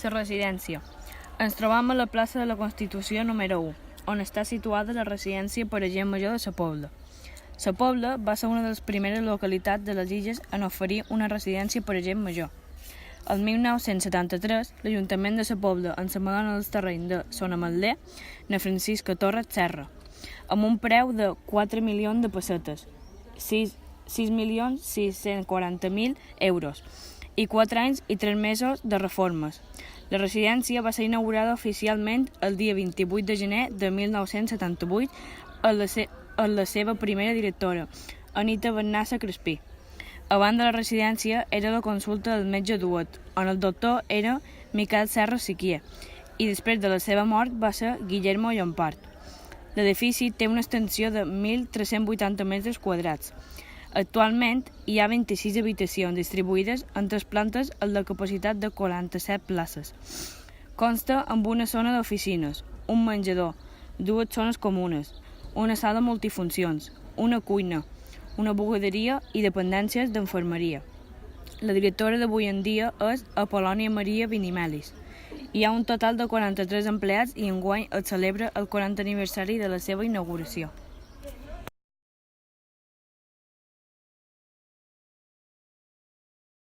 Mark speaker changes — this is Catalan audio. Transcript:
Speaker 1: La residència. Ens trobam a la plaça de la Constitució número 1, on està situada la residència per a gent major de Sa Pobla. Sa Pobla va ser una de les primeres localitats de les illes en oferir una residència per a gent major. El 1973, l'Ajuntament de Sa Pobla ensemadona els terrenys de Son Ametller, na Francisca Torres Serra, amb un preu de 4 milions de pessetes, 6.640.000 euros, i 4 anys i 3 mesos de reformes. La residència va ser inaugurada oficialment el dia 28 de gener de 1978 a la seva primera directora, Anita Bernassa Crespí. Abans de la residència era la consulta del metge Duet, on el doctor era Miquel Serra Siquier, i després de la seva mort va ser Guillermo Llompart. L'edifici té una extensió de 1.380 metres quadrats. Actualment hi ha 26 habitacions distribuïdes en 3 plantes amb la capacitat de 47 places. Consta amb una zona d'oficines, un menjador, 2 zones comunes, una sala multifuncions, una cuina, una bugaderia i dependències d'infermeria. La directora d'avui en dia és Apol·lònia Maria Vinimelis. Hi ha un total de 43 empleats i enguany es celebra el 40 aniversari de la seva inauguració.